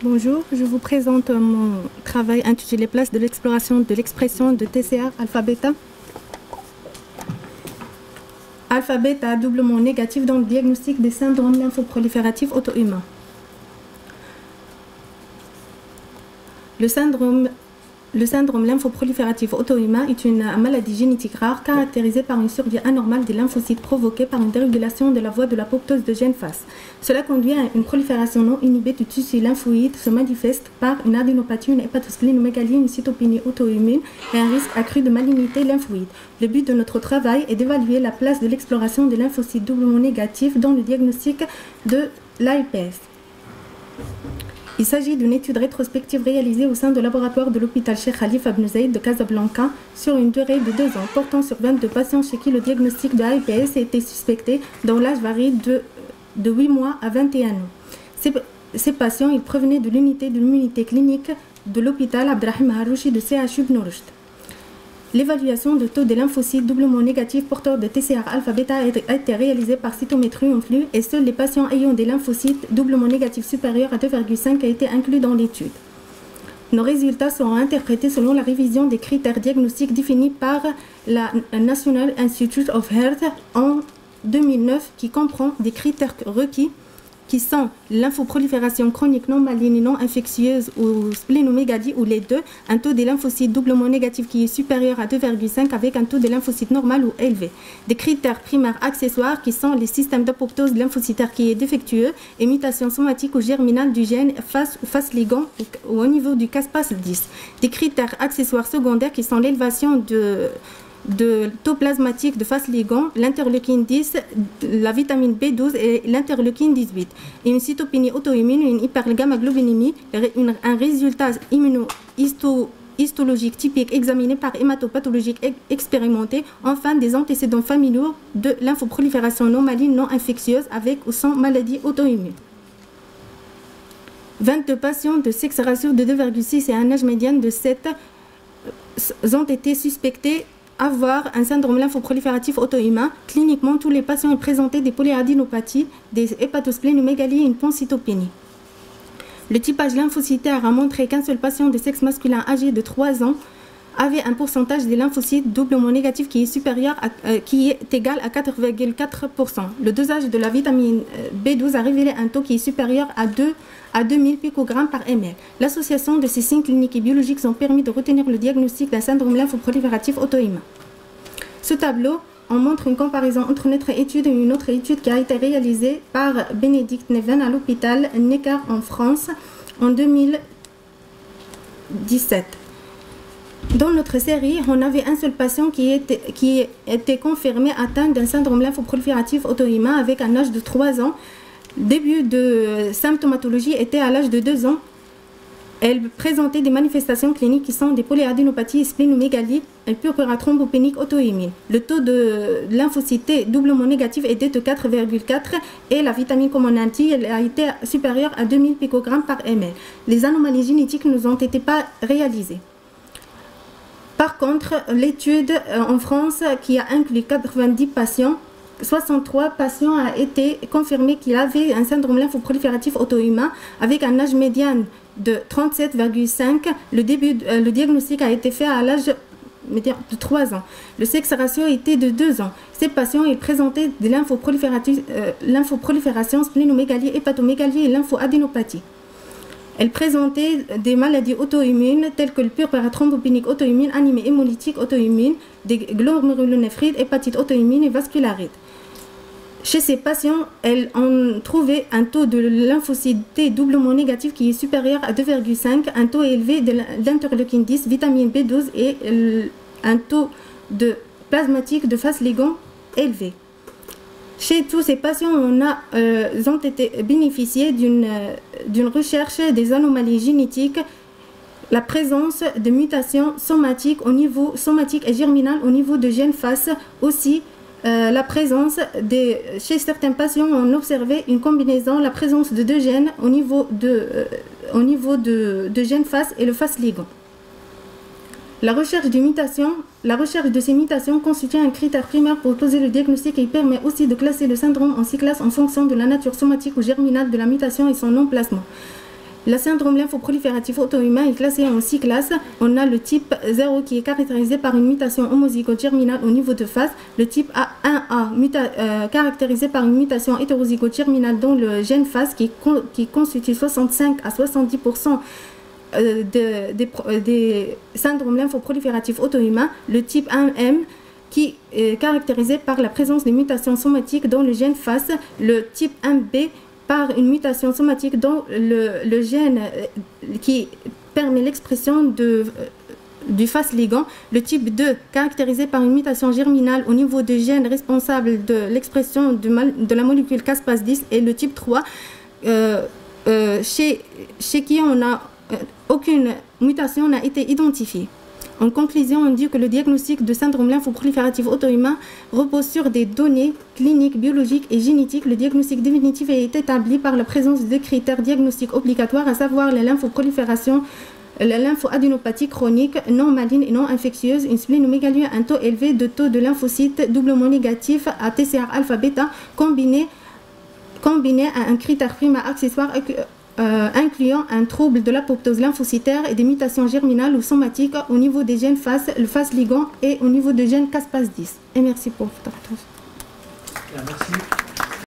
Bonjour, je vous présente mon travail intitulé Place de l'exploration de l'expression de TCR alpha-bêta. Alpha-bêta doublement négatif dans le diagnostic des syndromes lymphoprolifératifs auto-humains. Le syndrome lymphoprolifératif auto-humain est une maladie génétique rare caractérisée par une survie anormale des lymphocytes provoquée par une dérégulation de la voie de l'apoptose de gène FAS. Cela conduit à une prolifération non inhibée du tissu lymphoïde, se manifeste par une adénopathie, une hépatosplénomégalie, une cytopénie auto-immune et un risque accru de malignité lymphoïde. Le but de notre travail est d'évaluer la place de l'exploration des lymphocytes doublement négatifs dans le diagnostic de l'ALPS. Il s'agit d'une étude rétrospective réalisée au sein du laboratoire de l'hôpital Cheikh Khalifa Ibn Zayed de Casablanca sur une durée de 2 ans, portant sur 22 patients chez qui le diagnostic de ALPS a été suspecté, dont l'âge varie de 8 mois à 21 ans. Ces patients, ils provenaient de l'unité de l'immunité clinique de l'hôpital Abdrahim Harouchi de CHU Ibn Rushd. L'évaluation de taux des lymphocytes doublement négatifs porteurs de TCR alpha-bêta a été réalisée par cytométrie en flux et seuls les patients ayant des lymphocytes doublement négatifs supérieurs à 2,5 a été inclus dans l'étude. Nos résultats seront interprétés selon la révision des critères diagnostiques définis par la National Institute of Health en 2009 qui comprend des critères requis qui sont lymphoprolifération chronique non maligne non infectieuse ou splénomégalie ou les deux, un taux des lymphocytes doublement négatif qui est supérieur à 2,5 avec un taux de lymphocytes normal ou élevé. Des critères primaires accessoires qui sont les systèmes d'apoptose lymphocytaire qui est défectueux et mutation somatique ou germinale du gène FAS ou FAS ligand ou au niveau du caspase-10. Des critères accessoires secondaires qui sont l'élévation de taux plasmatique de phase ligand, l'interleukine 10, la vitamine B12 et l'interleukine 18. Et une cytopénie auto-immune, une hypergammaglobulinémie, un résultat immunohistologique typique examiné par hématopathologique expérimenté, enfin des antécédents familiaux de lymphoprolifération non maligne non infectieuse avec ou sans maladie auto-immune. 22 patients de sexe ratio de 2,6 et un âge médian de 7 ont été suspectés avoir un syndrome lymphoprolifératif auto-humain. Cliniquement, tous les patients ont présenté des polyadénopathies, des hépatosplénomégalies et une pancytopénie. Le typage lymphocytaire a montré qu'un seul patient de sexe masculin âgé de 3 ans avait un pourcentage des lymphocytes doublement négatif qui est égal à 4,4%. Le dosage de la vitamine B12 a révélé un taux qui est supérieur à 2000 picogrammes par ml. L'association de ces signes cliniques et biologiques ont permis de retenir le diagnostic d'un syndrome lymphoprolifératif auto-humain. Ce tableau, on montre une comparaison entre notre étude et une autre étude qui a été réalisée par Bénédicte Neven à l'hôpital Necker en France en 2017. Dans notre série, on avait un seul patient qui était confirmé atteint d'un syndrome lymphoprolifératif auto-humain avec un âge de 3 ans. Le début de symptomatologie était à l'âge de 2 ans. Elle présentait des manifestations cliniques qui sont des polyadénopathies, splénomégalie et purpura thrombopénique auto-immune. Le taux de lymphocytes doublement négatif était de 4,4 et la vitamine comme on a dit, elle a été supérieure à 2000 picogrammes par ml. Les anomalies génétiques ne ont été pas réalisées. Par contre, l'étude en France qui a inclus 90 patients, 63 patients a été confirmé qu'il avait un syndrome lymphoprolifératif auto-humain avec un âge médian de 37,5. Le diagnostic a été fait à l'âge de 3 ans. Le sexe ratio était de 2 ans. Ces patients ils présentaient des lymphoprolifération, splénomégalie, hépatomégalie et lymphoadénopathie. Elle présentait des maladies auto-immunes telles que le purpura thrombopénique auto-immune, anémie hémolytique auto-immune, des glomérulonéphrites, hépatite auto-immune et vascularite. Chez ces patients, elles ont trouvé un taux de lymphocytes T doublement négatif qui est supérieur à 2,5, un taux élevé de l'interleukine 10, vitamine B12 et un taux de plasmatique de phase ligand élevé. Chez tous ces patients, ont été bénéficiés d'une recherche des anomalies génétiques, la présence de mutations somatiques et germinales au niveau de gènes FAS, aussi la présence chez certains patients, on observait une combinaison, la présence de 2 gènes au niveau de gènes FAS et le FAS ligand. La recherche de ces mutations constitue un critère primaire pour poser le diagnostic et permet aussi de classer le syndrome en 6 classes en fonction de la nature somatique ou germinale de la mutation et son emplacement. Le syndrome lymphoprolifératif auto-humain est classé en 6 classes. On a le type 0 qui est caractérisé par une mutation homozygote germinale au niveau de face. Le type 1A caractérisé par une mutation hétérozygote germinale dans le gène FAS qui constitue 65 à 70% des syndromes lymphoprolifératifs auto-humains. Le type 1M qui est caractérisé par la présence de mutations somatiques dans le gène FAS. Le type 1B par une mutation somatique dans le gène qui permet l'expression du FAS ligand. Le type 2, caractérisé par une mutation germinale au niveau du gène responsable de l'expression de la molécule caspase-10. Et le type 3, chez qui aucune mutation n'a été identifiée. En conclusion, on dit que le diagnostic de syndrome lymphoprolifératif auto-humain repose sur des données cliniques, biologiques et génétiques. Le diagnostic définitif est établi par la présence de critères diagnostiques obligatoires, à savoir la lymphoprolifération, la lymphoadénopathie chronique, non maligne et non infectieuse, une splénomégalie, un taux élevé de taux de lymphocytes doublement négatif à TCR alpha-bêta, combiné à un critère primaire accessoire incluant un trouble de l'apoptose lymphocytaire et des mutations germinales ou somatiques au niveau des gènes FAS, le FAS ligand et au niveau des gènes caspase-10. Et merci pour votre attention. Merci.